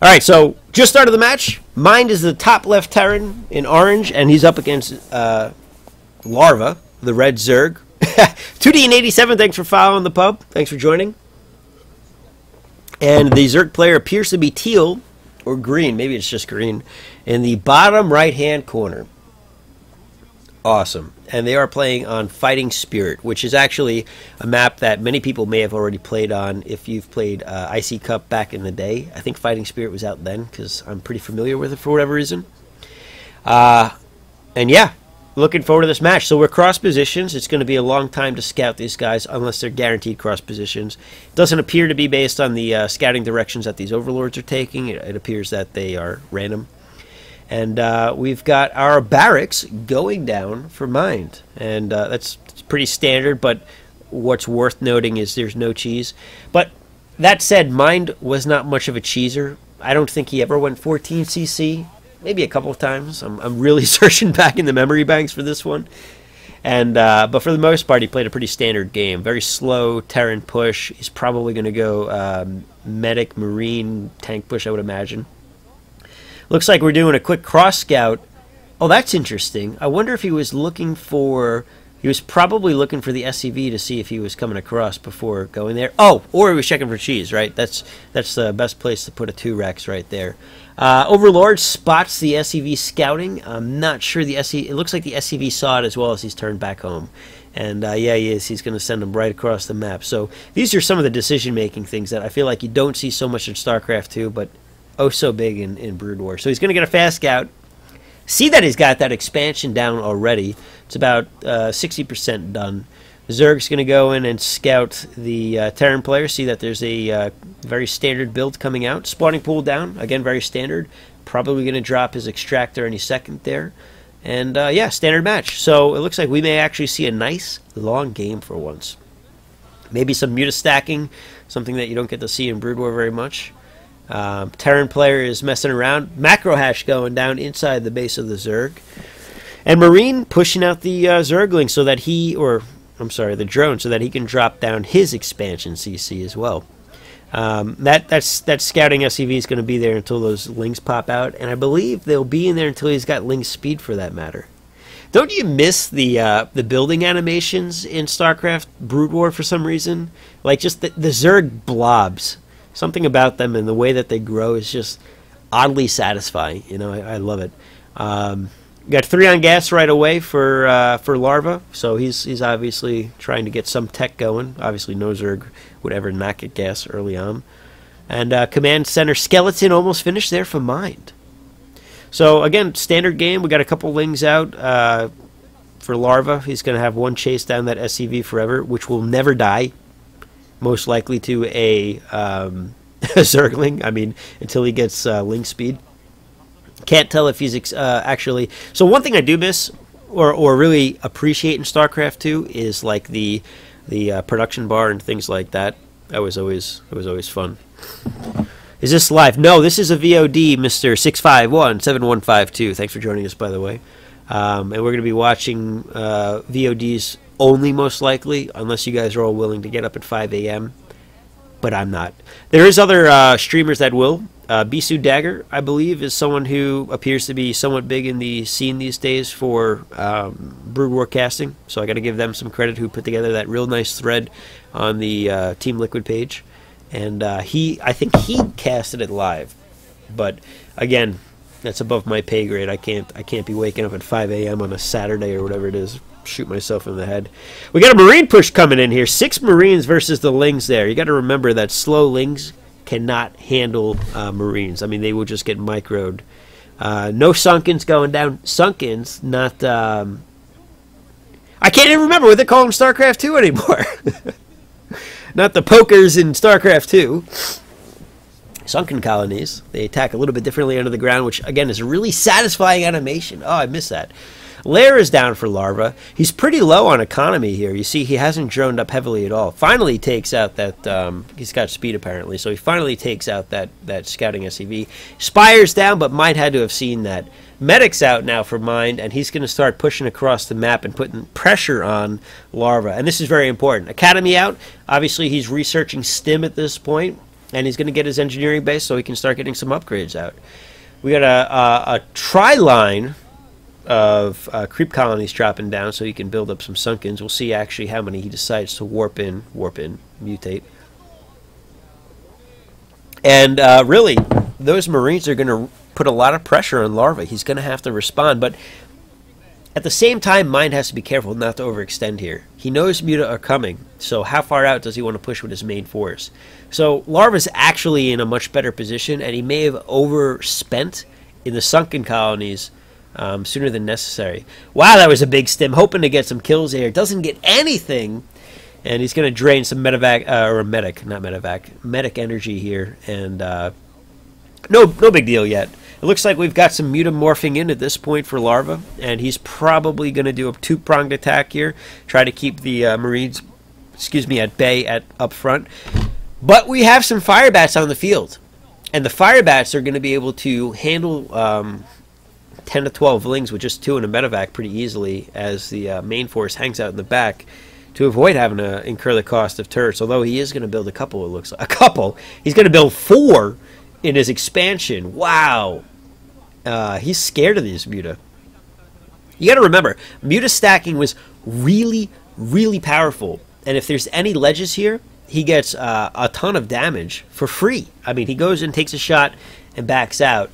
All right, so just started the match. Mind is the top left Terran in orange, and he's up against Larva, the red Zerg. 2D87, thanks for following the pub. Thanks for joining. And the Zerg player appears to be teal or green. Maybe it's just green. In the bottom right-hand corner. Awesome. And they are playing on Fighting Spirit, which is actually a map that many people may have already played on if you've played IC Cup back in the day. I think Fighting Spirit was out then because I'm pretty familiar with it for whatever reason. And yeah, looking forward to this match. So we're cross positions. It's going to be a long time to scout these guys unless they're guaranteed cross positions. It doesn't appear to be based on the scouting directions that these overlords are taking. It appears that they are random. And we've got our barracks going down for Mind. And that's pretty standard, but what's worth noting is there's no cheese. But that said, Mind was not much of a cheeser. I don't think he ever went 14cc. Maybe a couple of times. I'm really searching back in the memory banks for this one. And but for the most part, he played a pretty standard game. Very slow Terran push. He's probably going to go medic, marine, tank push, I would imagine. Looks like we're doing a quick cross scout. Oh, that's interesting. I wonder if he was looking for... He was probably looking for the SCV to see if he was coming across before going there. Oh, or he was checking for cheese, right? That's the best place to put a 2-Rex right there. Overlord spots the SCV scouting. I'm not sure the SCV... It looks like the SCV saw it as well as he's turned back home. And yeah, he is. He's going to send him right across the map. So these are some of the decision-making things that I feel like you don't see so much in StarCraft 2, but oh so big in Brood War. So he's going to get a fast scout. See that he's got that expansion down already. It's about 60% done. Zerg's going to go in and scout the Terran player. See that there's a very standard build coming out. Spawning pool down. Again, very standard. Probably going to drop his extractor any second there. And yeah, standard match. So it looks like we may actually see a nice long game for once. Maybe some muta stacking. Something that you don't get to see in Brood War very much. Terran player is messing around. Macro hash going down inside the base of the Zerg. And Marine pushing out the Zergling so that he, or I'm sorry, the drone, so that he can drop down his expansion CC as well. That scouting SCV is going to be there until those Lings pop out. And I believe they'll be in there until he's got Ling speed for that matter. Don't you miss the building animations in StarCraft Brood War for some reason? Like just the Zerg blobs. Something about them and the way that they grow is just oddly satisfying. You know, I love it. Got 3 on gas right away for Larva, so he's obviously trying to get some tech going. Obviously, no Zerg would ever not get gas early on. And Command Center Skeleton almost finished there for Mind. So again, standard game. We got a couple Lings out for Larva. He's going to have one chase down that SCV forever, which will never die. Most likely to a Zergling. I mean, until he gets Ling speed. Can't tell if he's actually... So one thing I do miss, or really appreciate in StarCraft 2, is like the production bar and things like that. It was always fun. Is this live? No, this is a VOD, Mr. 6517152. Thanks for joining us, by the way. And we're going to be watching VODs only, most likely, unless you guys are all willing to get up at 5 a.m. But I'm not. There is other streamers that will. Bisu Dagger, I believe, is someone who appears to be somewhat big in the scene these days for Brood War casting. So I got to give them some credit, who put together that real nice thread on the Team Liquid page. And I think he casted it live. But again, that's above my pay grade. I can't be waking up at 5 a.m. on a Saturday or whatever it is. Shoot myself in the head. We got a Marine push coming in here. 6 Marines versus the Lings there. You got to remember that slow Lings cannot handle Marines. I mean, they will just get microed. No Sunkens going down. Sunkens, not... I can't even remember what they call them in StarCraft 2 anymore. Not the pokers in StarCraft 2. Sunken colonies. They attack a little bit differently under the ground, which, again, is a really satisfying animation. Oh, I miss that. Lair is down for Larva. He's pretty low on economy here. You see, he hasn't droned up heavily at all. Finally takes out that... he's got speed, apparently, so he finally takes out that scouting SCV. Spire's down, but Mind had to have seen that. Medic's out now for Mind, and he's going to start pushing across the map and putting pressure on Larva. And this is very important. Academy out. Obviously, he's researching Stim at this point. and he's going to get his engineering base so he can start getting some upgrades out. We got a tri-line of creep colonies dropping down so he can build up some Sunkens. We'll see actually how many he decides to warp in, mutate. And really, those Marines are going to put a lot of pressure on Larva. He's going to have to respond, but at the same time, Mind has to be careful not to overextend here. He knows Muta are coming, so how far out does he want to push with his main force? So Larva's actually in a much better position, and he may have overspent in the sunken colonies sooner than necessary. Wow, that was a big stim, hoping to get some kills here. Doesn't get anything, and he's going to drain some medic energy here, and no big deal yet. It looks like we've got some Muta morphing in at this point for Larva, and he's probably going to do a two-pronged attack here, try to keep the Marines, at bay up front. But we have some Firebats on the field, and the Firebats are going to be able to handle 10 to 12 Lings with just 2 in a medevac pretty easily, as the main force hangs out in the back to avoid having to incur the cost of turrets, although he is going to build a couple, it looks like. A couple? He's going to build 4 in his expansion. Wow. He's scared of these Muta. You got to remember, Muta stacking was really, really powerful. And if there's any ledges here, he gets a ton of damage for free. I mean, he goes and takes a shot and backs out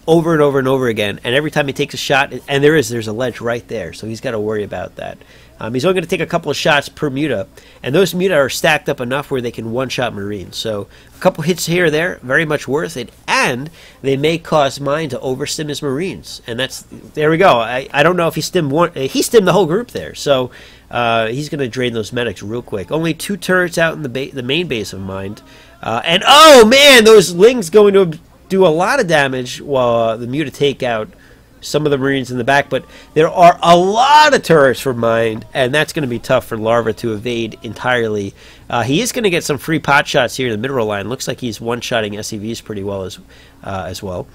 over and over and over again. And every time he takes a shot, and there's a ledge right there, so he's got to worry about that. He's only going to take a couple of shots per Muta, and those Muta are stacked up enough where they can one-shot Marines. So a couple hits here or there, very much worth it, and they may cause Mind to overstim his Marines. And there we go. I don't know if he stimmed one. He stimmed the whole group there, so he's going to drain those medics real quick. Only 2 turrets out in the main base of Mind, and oh man, those Lings going to do a lot of damage while the Muta take out some of the Marines in the back, but there are a lot of turrets for Mind, and that's going to be tough for Larva to evade entirely. He is going to get some free pot shots here in the middle line. Looks like he's one-shotting SCVs pretty well as well.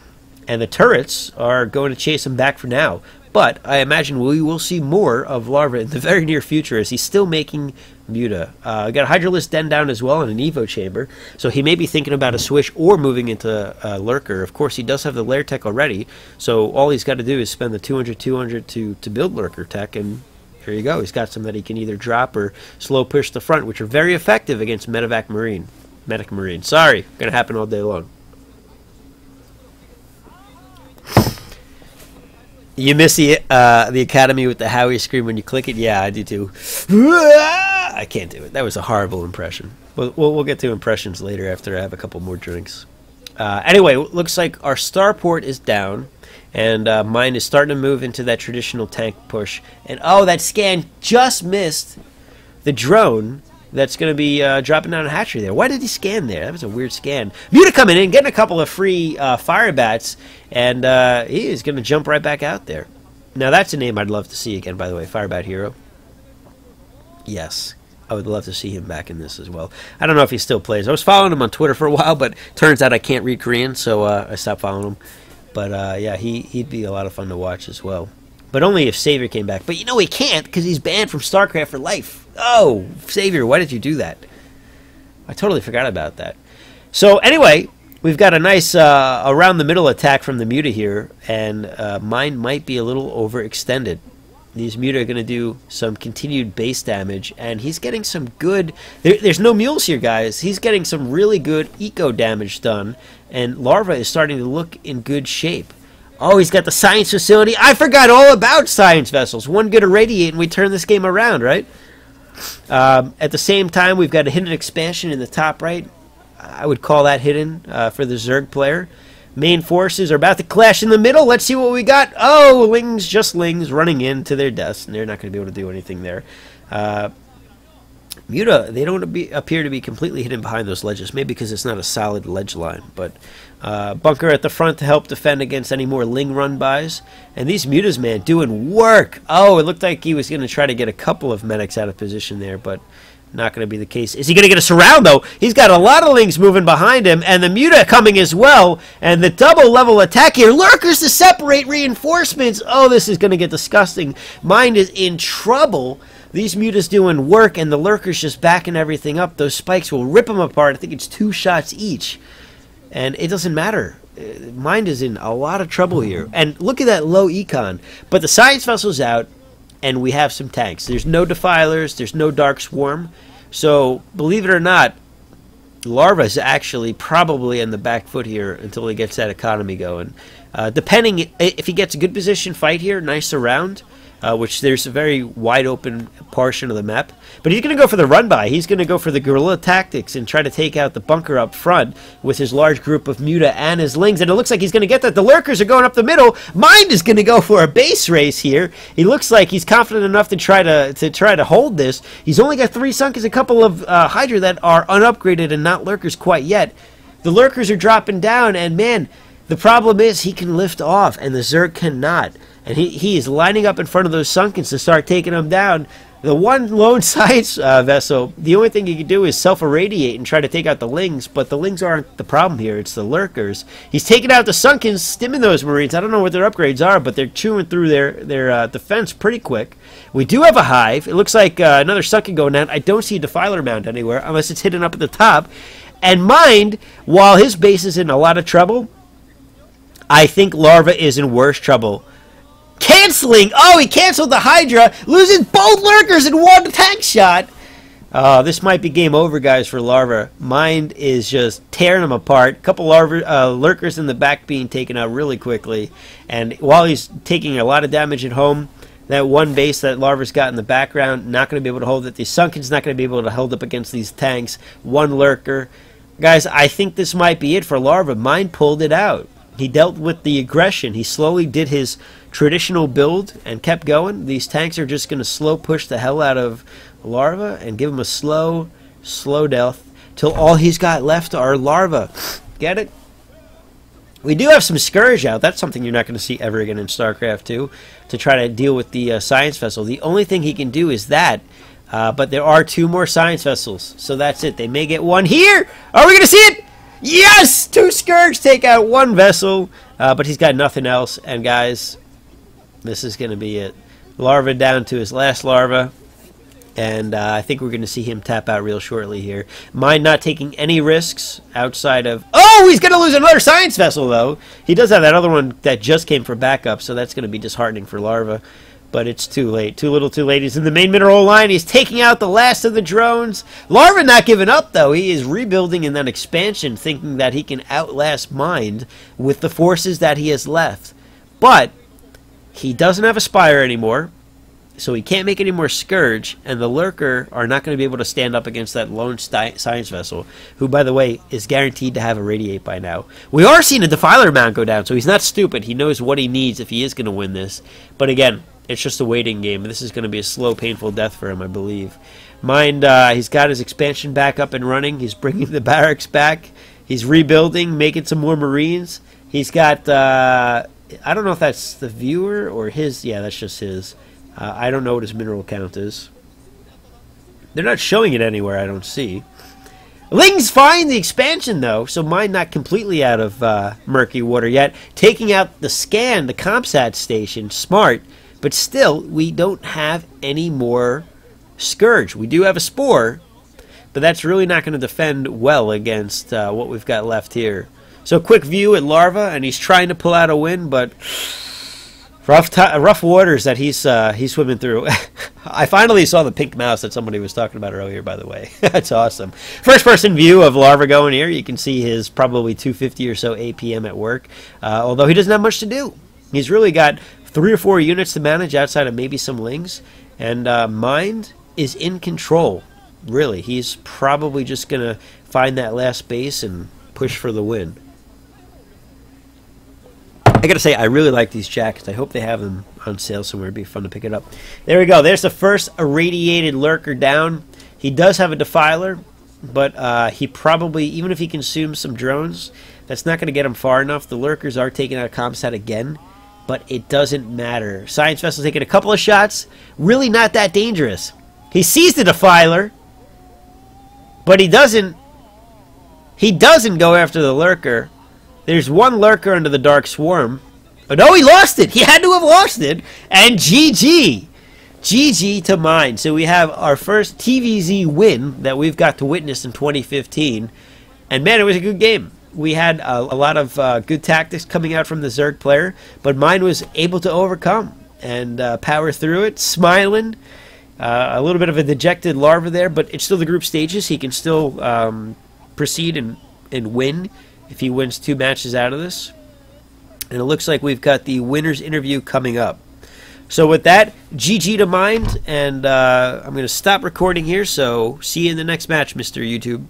And the turrets are going to chase him back for now. But I imagine we will see more of Larva in the very near future, as he's still making Muta. Got a Hydralisk Den down as well in an Evo chamber, so he may be thinking about a switch or moving into Lurker. Of course, he does have the Lair tech already, so all he's got to do is spend the 200 to build Lurker tech, and here you go. He's got some that he can either drop or slow push the front, which are very effective against Medic Marine. Sorry, going to happen all day long. You miss the Academy with the Howie scream when you click it? Yeah, I do too. I can't do it. That was a horrible impression. We'll get to impressions later after I have a couple more drinks. Anyway, looks like our starport is down, and mine is starting to move into that traditional tank push. And oh, that scan just missed the drone that's going to be dropping down a hatchery there. Why did he scan there? That was a weird scan. Muta coming in, getting a couple of free Firebats, and he is going to jump right back out there. Now, that's a name I'd love to see again, by the way, Firebat Hero. Yes, I would love to see him back in this as well. I don't know if he still plays. I was following him on Twitter for a while, but turns out I can't read Korean, so I stopped following him. But yeah, he'd be a lot of fun to watch as well. But only if Savior came back. But you know he can't, because he's banned from StarCraft for life. Oh, Savior, why did you do that? I totally forgot about that. So anyway, we've got a nice around the middle attack from the Muta here, and mine might be a little overextended. These Muta are going to do some continued base damage, and he's getting some good... There's no mules here, guys. He's getting some really good eco damage done, and Larva is starting to look in good shape. Oh, he's got the science facility. I forgot all about science vessels. One good irradiate, and we turn this game around, right? At the same time, we've got a hidden expansion in the top right. I would call that hidden for the Zerg player. Main forces are about to clash in the middle. Let's see what we got. Oh, Lings, just Lings, running into their deaths, and they're not going to be able to do anything there. Muta, they don't appear to be completely hidden behind those ledges, maybe because it's not a solid ledge line. But bunker at the front to help defend against any more Ling run-bys. And these Mutas, man, doing work. Oh, it looked like he was going to try to get a couple of medics out of position there, but not going to be the case. Is he going to get a surround, though? He's got a lot of Lings moving behind him, and the Muta coming as well, and the double-level attack here. Lurkers to separate reinforcements. Oh, this is going to get disgusting. Mind is in trouble. these mutas doing work and the lurkers just backing everything up. Those spikes will rip them apart. I think it's 2 shots each. And it doesn't matter. Mind is in a lot of trouble here. And look at that low econ. But the science vessel's out, and we have some tanks. There's no defilers. There's no dark swarm. So, believe it or not, Larva is actually probably in the back foot here until he gets that economy going. Depending, if he gets a good position fight here, nice around, which there's a very wide open portion of the map. But he's going to go for the run-by. He's going to go for the guerrilla tactics and try to take out the bunker up front with his large group of muta and his lings. And it looks like he's going to get that. The lurkers are going up the middle. Mind is going to go for a base race here. He looks like he's confident enough to try to hold this. He's only got 3 Sunkens, a couple of Hydra that are unupgraded and not lurkers quite yet. The lurkers are dropping down, and man, the problem is he can lift off, and the Zerg cannot. And he is lining up in front of those Sunkens to start taking them down. The one lone science vessel, the only thing he can do is self-irradiate and try to take out the lings, but the lings aren't the problem here. It's the lurkers. He's taking out the Sunkens, stimming those Marines. I don't know what their upgrades are, but they're chewing through their defense pretty quick. We do have a hive. It looks like another Sunken going down. I don't see a Defiler Mound anywhere, unless it's hidden up at the top. And Mind, while his base is in a lot of trouble, I think Larva is in worse trouble. Canceling! Oh, he canceled the Hydra, losing both lurkers in 1 tank shot. This might be game over, guys, for Larva. Mind is just tearing him apart. A couple lurkers in the back being taken out really quickly. And while he's taking a lot of damage at home, that one base that Larva's got in the background, not going to be able to hold it. The Sunken's not going to be able to hold up against these tanks. 1 lurker. Guys, I think this might be it for Larva. Mind pulled it out. He dealt with the aggression. He slowly did his traditional build and kept going. These tanks are just going to slow push the hell out of Larva and give him a slow death till all he's got left are Larva. Get it? We do have some Scourge out. That's something you're not going to see ever again in StarCraft 2 to try to deal with the Science Vessel. The only thing he can do is that. But there are 2 more Science Vessels. So that's it. They may get 1 here. Are we going to see it? Yes! 2 Scourge take out 1 vessel, but he's got nothing else. And guys, this is going to be it. Larva down to his last Larva, and I think we're going to see him tap out real shortly here. Mind not taking any risks outside of... Oh, he's going to lose another Science Vessel, though. He does have that other one that just came for backup, so that's going to be disheartening for Larva. But it's too late. Too little, too late. He's in the main mineral line. He's taking out the last of the drones. Larva not giving up, though. He is rebuilding in that expansion, thinking that he can outlast Mind with the forces that he has left. But he doesn't have a Spire anymore, so he can't make any more Scourge, and the Lurker are not going to be able to stand up against that lone Science Vessel, who, by the way, is guaranteed to have a Radiate by now. We are seeing a Defiler Mound go down, so he's not stupid. He knows what he needs if he is going to win this. But again, it's just a waiting game. This is going to be a slow, painful death for him, I believe. Mind, he's got his expansion back up and running. He's bringing the barracks back. He's rebuilding, making some more Marines. He's got, I don't know if that's the viewer or his. Yeah, that's just his. I don't know what his mineral count is. They're not showing it anywhere, I don't see. Ling's fine the expansion, though, so Mind not completely out of murky water yet. Taking out the scan, the ComSat station, smart. But still, we don't have any more Scourge. We do have a Spore, but that's really not going to defend well against what we've got left here. So quick view at Larva, and he's trying to pull out a win, but rough waters that he's swimming through. I finally saw the pink mouse that somebody was talking about earlier, by the way. That's awesome. First-person view of Larva going here. You can see his probably 250 or so APM at work, although he doesn't have much to do. He's really got 3 or 4 units to manage outside of maybe some Lings, and Mind is in control. Really, he's probably just going to find that last base and push for the win. I gotta say, I really like these jackets. I hope they have them on sale somewhere. It'd be fun to pick it up. There we go. There's the first irradiated Lurker down. He does have a Defiler, but he probably, even if he consumes some drones, that's not going to get him far enough. The Lurkers are taking out ComSat again, but it doesn't matter. Science Vessel taking a couple of shots. Really not that dangerous. He sees the Defiler, but he doesn't go after the Lurker. There's 1 Lurker under the Dark Swarm. Oh, no, he lost it. He had to have lost it. And GG. GG to mine. So we have our first TVZ win that we've got to witness in 2015. And man, it was a good game. We had a lot of good tactics coming out from the Zerg player, but mine was able to overcome and power through it, smiling. A little bit of a dejected Larva there, but it's still the group stages. He can still proceed and win if he wins 2 matches out of this. And it looks like we've got the winner's interview coming up. So with that, GG to mine, and I'm going to stop recording here, so see you in the next match, Mr. YouTube.